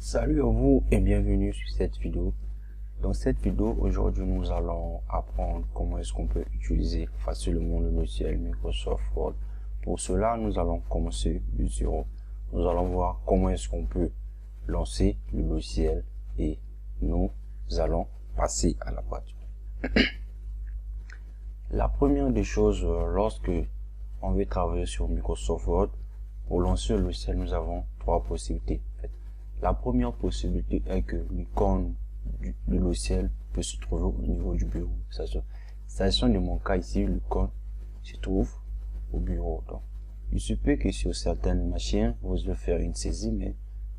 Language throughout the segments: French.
Salut à vous et bienvenue sur cette vidéo. Dans cette vidéo, aujourd'hui, nous allons apprendre comment est-ce qu'on peut utiliser facilement le logiciel Microsoft Word. Pour cela, nous allons commencer de zéro. Nous allons voir comment est-ce qu'on peut lancer le logiciel et nous allons passer à la pratique. La première des choses, lorsque on veut travailler sur Microsoft Word, pour lancer le logiciel, nous avons trois possibilités. La première possibilité est que l'icône du logiciel peut se trouver au niveau du bureau. S'agissant de mon cas ici, l'icône se trouve au bureau. Donc, il se peut que sur certaines machines, vous allez faire une saisie, mais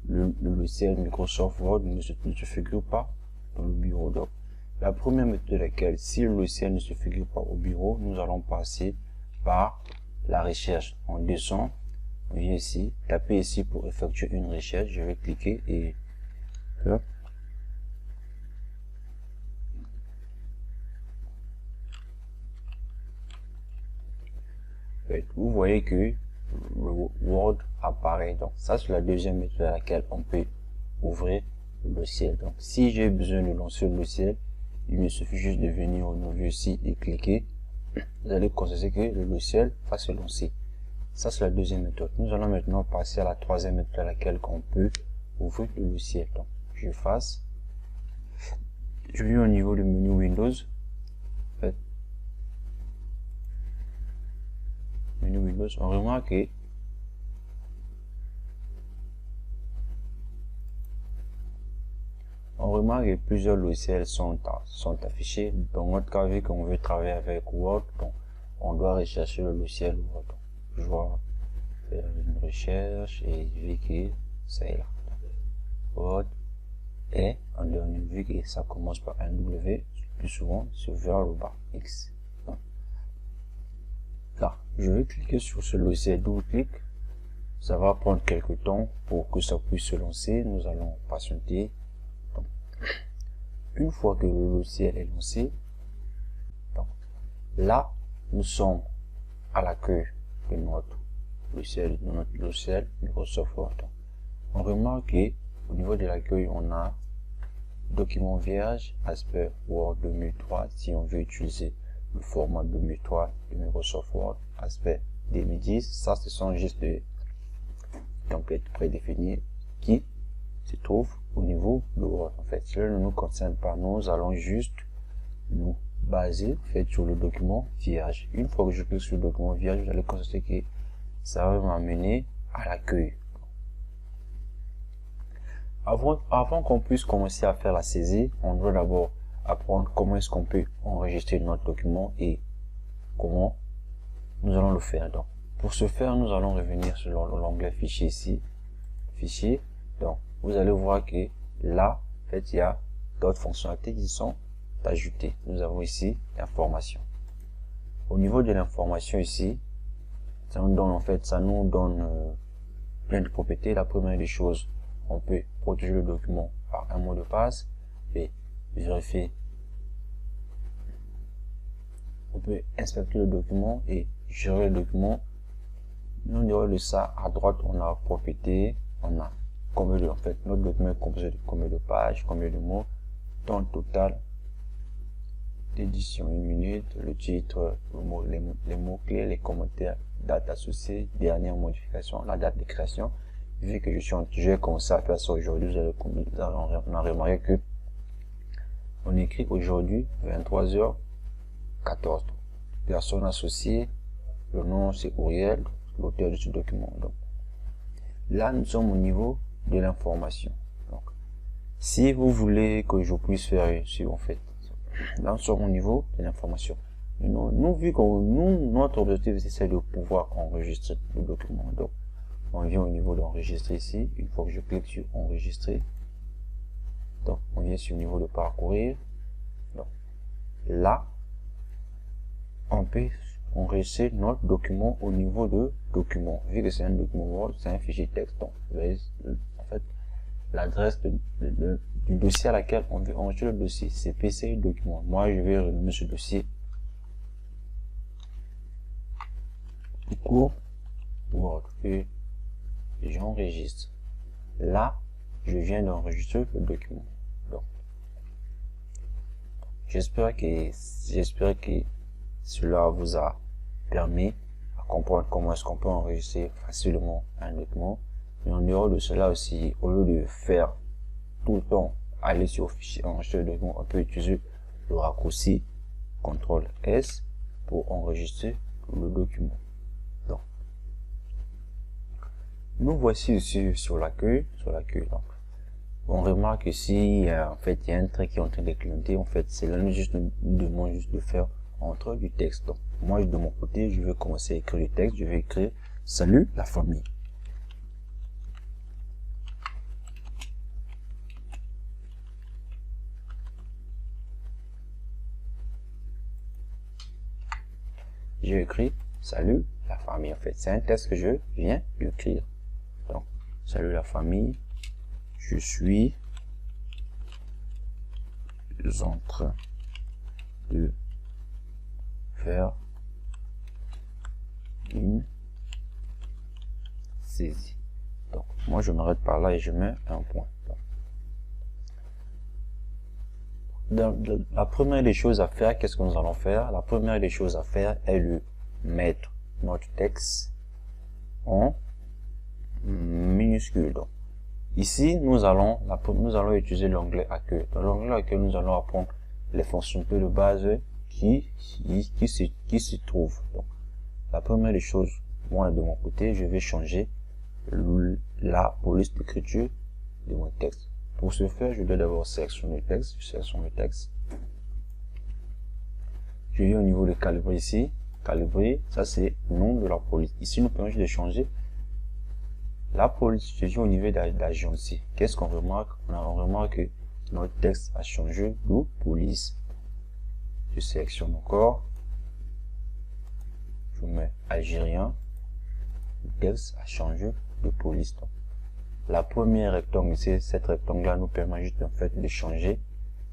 le logiciel Microsoft Word ne se figure pas dans le bureau. Donc, la première méthode est laquelle, si le logiciel ne se figure pas au bureau, nous allons passer par la recherche. On descend. On vient ici, taper ici pour effectuer une recherche. Je vais cliquer et hop. Vous voyez que le Word apparaît. Donc ça, c'est la deuxième méthode à laquelle on peut ouvrir le logiciel. Donc si j'ai besoin de lancer le logiciel, il me suffit juste de venir au nouveau ici et cliquer. Vous allez constater que le logiciel va se lancer. Ça, c'est la deuxième méthode. Nous allons maintenant passer à la troisième méthode à laquelle on peut ouvrir le logiciel. Donc, je viens au niveau du menu Windows. Menu Windows, on remarque que plusieurs logiciels sont affichés. Dans notre cas, vu qu'on veut travailler avec Word, donc on doit rechercher le logiciel Word. Je vais faire une recherche et vu que ça est là. Word et en dernier, vu que ça commence par un W, plus souvent c'est vers le bas X. Là, je vais cliquer sur ce logiciel, double-clic. Ça va prendre quelques temps pour que ça puisse se lancer. Nous allons patienter. Donc, une fois que le logiciel est lancé, donc, là, nous sommes à l'accueil de notre logiciel Microsoft Word. On remarque qu'au niveau de l'accueil, on a document vierge, aspect Word 2003, si on veut utiliser le format 2003 de Microsoft Word, aspect 2010. Ça, ce sont juste des templates prédéfinis qui se trouvent au niveau de Word. En fait, cela ne nous concerne pas. Nous allons juste nous baser sur le document vierge. Une fois que je clique sur le document vierge, vous allez constater que ça va m'amener à l'accueil. Avant qu'on puisse commencer à faire la saisie, on doit d'abord apprendre comment est-ce qu'on peut enregistrer notre document et comment nous allons le faire. Donc, pour ce faire, nous allons revenir sur l'onglet fichier ici, fichier. Donc, vous allez voir que là, en fait, il y a d'autres fonctionnalités qui sont ajoutées. Nous avons ici l'information. Au niveau de l'information ici, ça nous donne plein de propriétés. La première des choses, on peut protéger le document par un mot de passe et vérifier. On peut inspecter le document et gérer le document. Nous dirons de ça à droite, on a propriété, on a combien de, en fait, notre document est composé de combien de pages, combien de mots, temps total d'édition, 1 minute, le titre, les mots clés, les commentaires, date associée, dernière modification, la date de création. Vu que j'ai commencé à faire ça aujourd'hui, on a remarqué que on écrit aujourd'hui 23h14. Personne associée, le nom c'est Auriel, l'auteur de ce document. Donc, là, nous sommes au niveau de l'information. Donc, si vous voulez que je puisse faire ce qu'on fait, là, nous sommes au niveau de l'information. Nous, vu que notre objectif, c'est de pouvoir enregistrer le document. Donc, on vient au niveau d'enregistrer ici. Une fois que je clique sur enregistrer, donc on vient sur le niveau de parcourir. Donc, là, on peut enregistrer notre document au niveau de document. Vu que c'est un document Word, c'est un fichier texte. Donc, vous voyez, en fait, l'adresse du dossier à laquelle on veut enregistrer le dossier, c'est PC document. Moi, je vais renommer ce dossier cours Word et j'enregistre. Là, je viens d'enregistrer le document. Donc, j'espère que cela vous a permis à comprendre comment est-ce qu'on peut enregistrer facilement un document. Mais en dehors de cela aussi, au lieu de faire tout le temps aller sur fichier enregistrer le document, on peut utiliser le raccourci CTRL S pour enregistrer le document. Donc, nous voici ici sur l'accueil. Donc, on remarque ici, en fait, il y a un trait qui est en train de clignoter. En fait, c'est là nous demande juste de faire entrer du texte. Donc, moi, de mon côté, je vais commencer à écrire le texte. Je vais écrire salut la famille. J'ai écrit salut la famille. En fait, c'est un texte que je viens d'écrire. Donc, salut la famille. Je suis en train de faire une saisie. Donc, moi, je m'arrête par là et je mets un point. La première des choses à faire, qu'est-ce que nous allons faire? La première des choses à faire est de mettre notre texte en minuscule. Donc, ici, nous allons utiliser l'onglet accueil. Dans l'onglet accueil, nous allons apprendre les fonctionnalités de base qui s'y trouvent. Donc, la première des choses, moi de mon côté, je vais changer la police d'écriture de mon texte. Pour ce faire, je dois d'abord sélectionner le texte. Je sélectionne le texte. Je vais au niveau de calibrer ici. Calibrer, ça c'est le nom de la police. Ici, nous pouvons juste changer la police. Je vais au niveau d'agent ici. Qu'est-ce qu'on remarque? On remarque que notre texte a changé de police. Je sélectionne encore. Je mets algérien. Le texte a changé de police. Donc, la première rectangle ici, cette rectangle là nous permet juste en fait de changer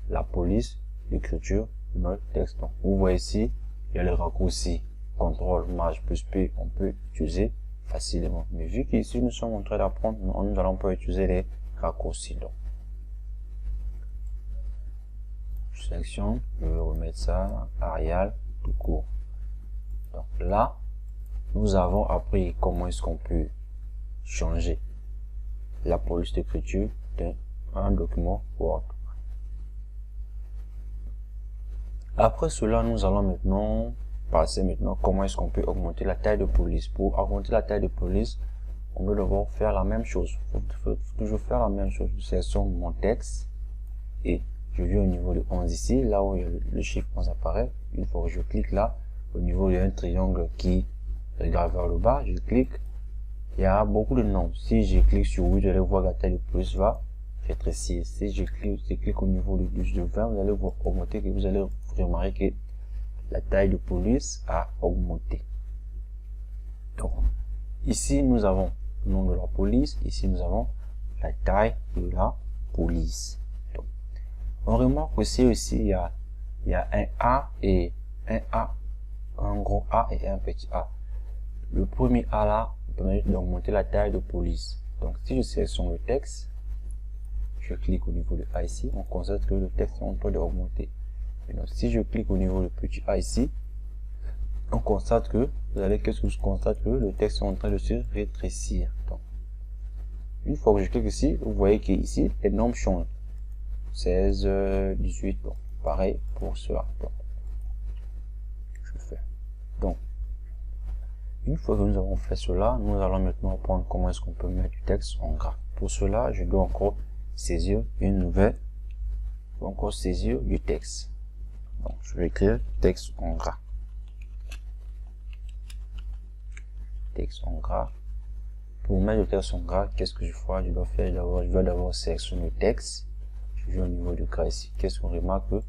la police d'écriture de notre texte. Donc, vous voyez ici, il y a le raccourci CTRL Maj plus P, on peut utiliser facilement. Mais vu qu'ici nous sommes en train d'apprendre, nous n'allons pas utiliser les raccourcis. Donc, je sélectionne, je vais remettre ça Arial tout court. Donc là, nous avons appris comment est-ce qu'on peut changer la police d'écriture d'un document Word. Après cela, nous allons maintenant passer comment est-ce qu'on peut augmenter la taille de police. Pour augmenter la taille de police, on doit devoir faire la même chose. Il faut toujours faire la même chose. Je sélectionne mon texte et je viens au niveau de 11 ici, là où le chiffre 11 apparaît. Une fois que je clique là, au niveau d'un triangle qui regarde vers le bas, je clique. Il y a beaucoup de nombres. Si je clique sur 8, vous allez voir que la taille de police va rétrécir. Si je clique au niveau de 20, vous allez voir augmenter, que vous allez remarquer que la taille de police a augmenté. Donc, ici, nous avons le nom de la police. Ici, nous avons la taille de la police. Donc, on remarque aussi, il y a un A et un A, un gros A et un petit A. Le premier A là, permet d'augmenter la taille de police. Donc, si je sélectionne le texte, je clique au niveau de A ici, on constate que le texte est en train d'augmenter. Donc, si je clique au niveau du petit A ici, on constate que, qu'est-ce que je constate que le texte est en train de se rétrécir. Donc, une fois que je clique ici, vous voyez qu'ici, les nombres changent. 16, 18, bon, pareil pour cela. Donc, je fais. Donc, une fois que nous avons fait cela, nous allons maintenant apprendre comment est-ce qu'on peut mettre du texte en gras. Pour cela, je dois encore saisir une nouvelle, saisir du texte. Donc, je vais écrire texte en gras. Texte en gras. Pour mettre le texte en gras, qu'est-ce que je ferai? Je dois d'abord sélectionner le texte. Je vais au niveau du gras ici. Qu'est-ce qu'on remarque? Que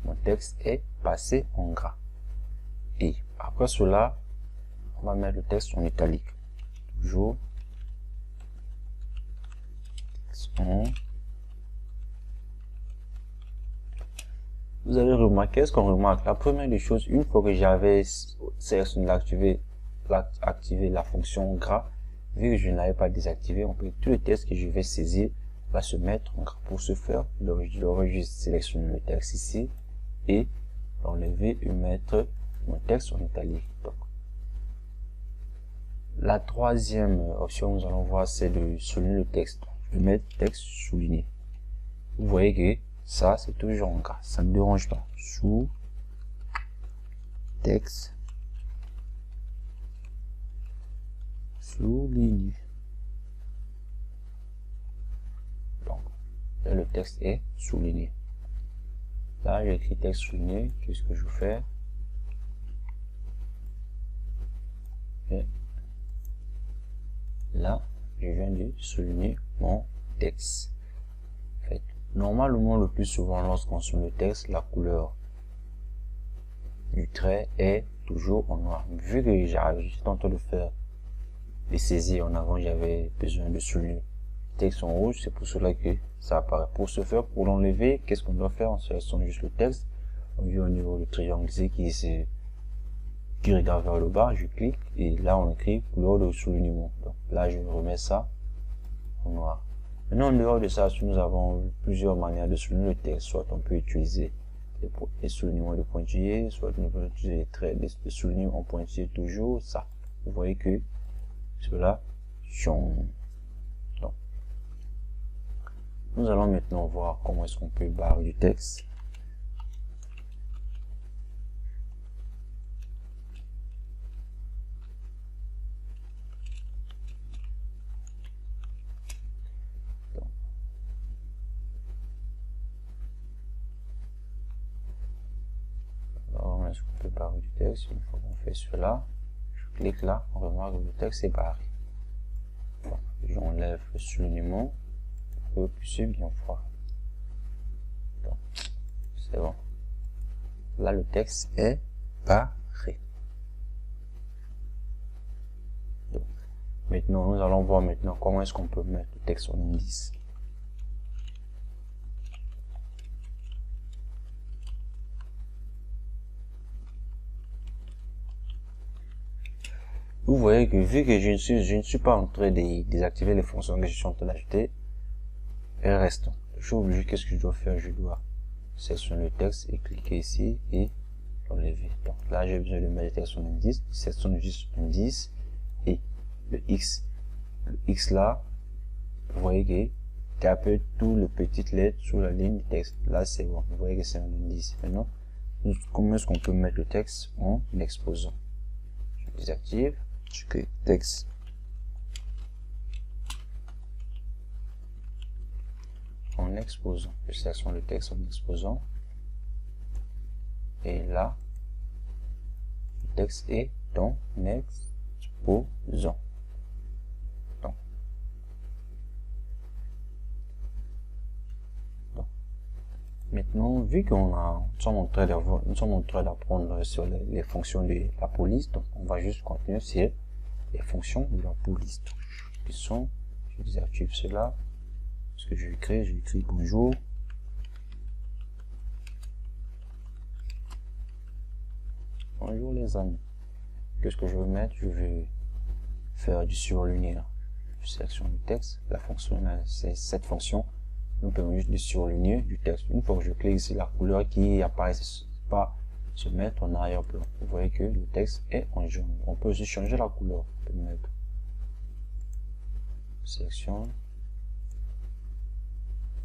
mon texte est passé en gras. Et après cela, on va mettre le texte en italique. Toujours. Texte en. Vous avez remarqué, ce qu'on remarque, la première des choses, une fois que j'avais sélectionné activé la fonction gras, vu que je n'avais pas désactivé, on peut tout le texte que je vais saisir va se mettre en gras. Pour ce faire, je devrais juste sélectionner le texte ici et l'enlever et mettre mon texte en italique. Donc, la troisième option, nous allons voir, c'est de souligner le texte. Je vais mettre texte souligné. Vous voyez que ça, c'est toujours en gras. Ça ne me dérange pas. Sous texte souligné. Donc, là, le texte est souligné. Là, j'ai écrit texte souligné. Qu'est-ce que je fais? Et là, je viens de souligner mon texte. En fait, normalement, le plus souvent, lorsqu'on souligne le texte, la couleur du trait est toujours en noir. Vu que j'étais en train de faire les saisies en avant, j'avais besoin de souligner le texte en rouge. C'est pour cela que ça apparaît. Pour ce faire, pour l'enlever, qu'est-ce qu'on doit faire? On sélectionne juste le texte. On vient au niveau du triangle ici qui regarde vers le bas, je clique et là on écrit couleur de soulignement. Donc là je remets ça en noir. Maintenant en dehors de ça, nous avons plusieurs manières de souligner le texte. Soit on peut utiliser les soulignements de pointillés, soit on peut utiliser les traits de soulignement en pointillé, toujours ça. Vous voyez que cela change. Donc, nous allons maintenant voir comment est-ce qu'on peut barrer du texte. Est-ce qu'on peut barrer du texte? Une fois qu'on fait cela, je clique là, on remarque que le texte est barré. Bon, j'enlève le soulignement pour que puisse bien voir. C'est bon. Là, le texte est barré. Donc, maintenant, nous allons voir maintenant comment est-ce qu'on peut mettre le texte en indice. Vous voyez que vu que je ne suis pas en train de désactiver les fonctions que je suis en train d'ajouter, elles restent. Je suis obligé, qu'est-ce que je dois faire? Je dois sélectionner le texte et cliquer ici et l'enlever. Donc là, j'ai besoin de mettre le texte en indice. Je sélectionne juste indice et le X là, vous voyez que tape tout le petit lettre sur la ligne du texte. Là, c'est bon. Vous voyez que c'est un indice. Maintenant, comment est-ce qu'on peut mettre le texte en exposant? Je désactive. Je crée texte en exposant. Je sélectionne le texte en exposant. Et là, le texte est en exposant. Donc, maintenant, vu qu'on nous sommes en train d'apprendre sur les fonctions de la police, donc on va juste continuer sur les fonctions de la police. Qui sont, je désactive cela, ce que je vais créer, bonjour. Bonjour les amis. Qu'est-ce que je vais mettre? Je vais faire du surligner. Je sélectionne le texte. La fonction, c'est cette fonction nous permet juste de surligner du texte. Une fois que je clique ici, la couleur qui apparaît pas se mettre en arrière-plan. Vous voyez que le texte est en jaune. On peut aussi changer la couleur. On peut mettre sélection,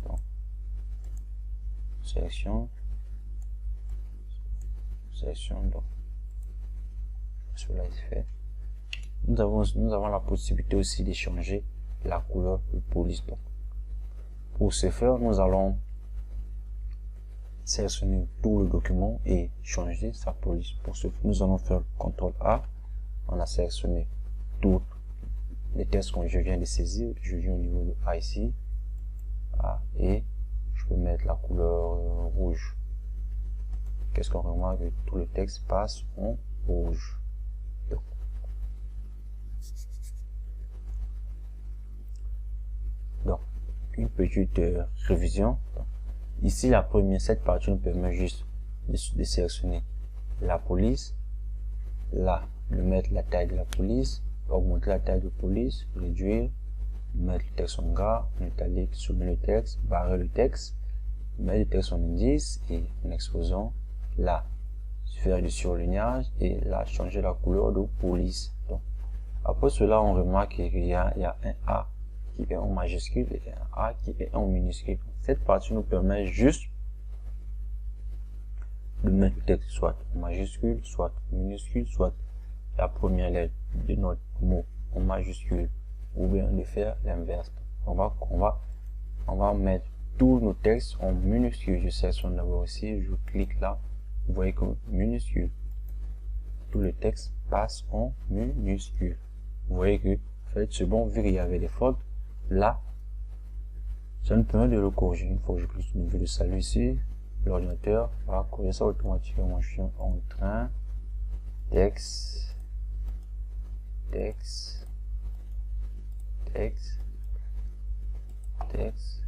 donc, sélection, donc cela est fait. Nous avons la possibilité aussi de changer la couleur de police. Donc, pour ce faire, nous allons sélectionner tout le document et changer sa police. Pour ce faire, nous allons faire CTRL A. On a sélectionné tous les textes que je viens de saisir. Je viens au niveau de A ici. A, et je peux mettre la couleur rouge. Qu'est-ce qu'on remarque? Que tout le texte passe en rouge. Donc, une petite révision. Ici, cette partie nous permet juste de sélectionner la police. Là, de mettre la taille de la police, augmenter la taille de police, réduire, mettre le texte en gras, en italique, souligner le texte, barrer le texte, mettre le texte en indice et en exposant là, faire du surlignage et là, changer la couleur de police. Donc, après cela, on remarque qu'il y a un A qui est en majuscule et un A qui est en minuscule. Cette partie nous permet juste de mettre le texte soit en majuscule, soit minuscule, soit la première lettre de notre mot en majuscule, ou bien de faire l'inverse. On va mettre tous nos textes en minuscule. Je sélectionne d'abord ici, je clique là, vous voyez que minuscule. Tout le texte passe en minuscule. Vous voyez que, en fait, c'est bon, vu qu'il y avait des fautes, là, ça nous permet de le corriger. Une fois que je clique sur le niveau de salut ici, l'ordinateur va corriger ça automatiquement. Je suis en train, texte, texte, texte, texte,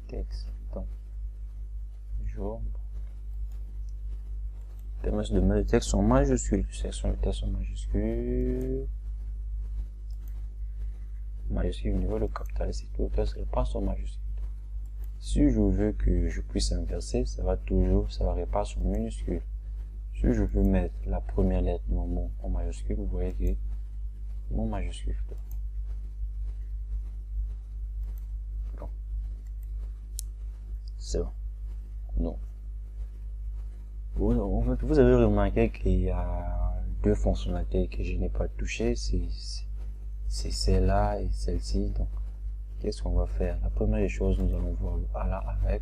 texte, donc, jour. Permet de mettre le texte en majuscule. Sélectionne le texte en majuscule. Majuscule au niveau de capital. C'est tout le texte qui passe en majuscule. Si je veux que je puisse inverser, ça va repasser en minuscule. Si je veux mettre la première lettre de mon mot en majuscule, vous voyez que mon majuscule. Bon. C'est bon. Non. En fait, vous avez remarqué qu'il y a deux fonctionnalités que je n'ai pas touchées, c'est celle-là et celle-ci. Donc, qu'est-ce qu'on va faire? La première des choses, nous allons voir là avec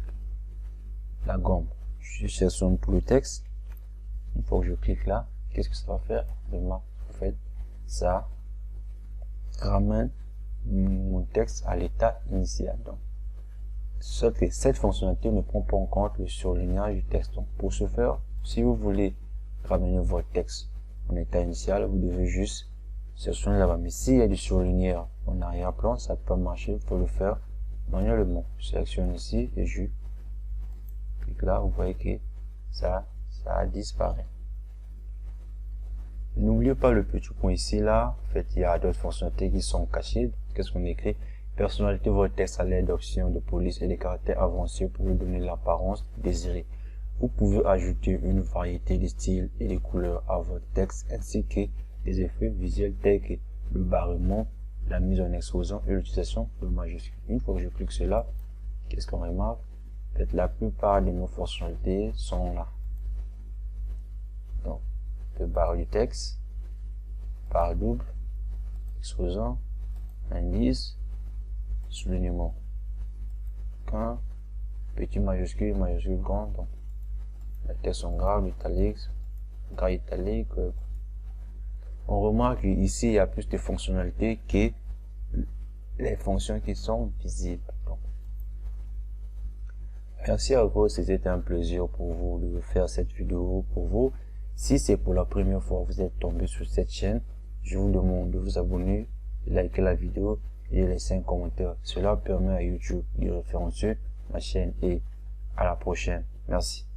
la gomme. Je sélectionne tout le texte. Une fois que je clique là, qu'est-ce que ça va faire? En fait, ça ramène mon texte à l'état initial. Donc, sauf que cette fonctionnalité ne prend pas en compte le surlignage du texte. Donc, pour ce faire, si vous voulez ramener votre texte en état initial, vous devez juste sélectionner là-bas. Mais s'il y a du surlignage en arrière-plan, ça peut marcher. Vous pouvez le faire manuellement. Je sélectionne ici et je clique là. Vous voyez que ça a disparu. N'oubliez pas le petit point ici là. En fait, il y a d'autres fonctionnalités qui sont cachées. Qu'est-ce qu'on écrit? Personnalisez votre texte à l'aide d'options de police et des caractères avancés pour lui donner l'apparence désirée. Vous pouvez ajouter une variété de styles et de couleurs à votre texte ainsi que des effets visuels tels que le barrement, la mise en exposant et l'utilisation de majuscules. Une fois que je clique sur là, qu'est-ce qu'on remarque? Peut-être la plupart de nos fonctionnalités sont là. Donc, le barre du texte, barre double, exposant, indice, soulignement. Qu'un petit majuscule, majuscule grand, donc les textes sont gras, italique, gras italique. On remarque ici il y a plus de fonctionnalités que les fonctions qui sont visibles. Donc, merci à vous, c'était un plaisir pour vous de faire cette vidéo pour vous. Si c'est pour la première fois que vous êtes tombé sur cette chaîne, je vous demande de vous abonner, de liker la vidéo et de laisser un commentaire. Cela permet à YouTube de référencer ma chaîne et à la prochaine. Merci.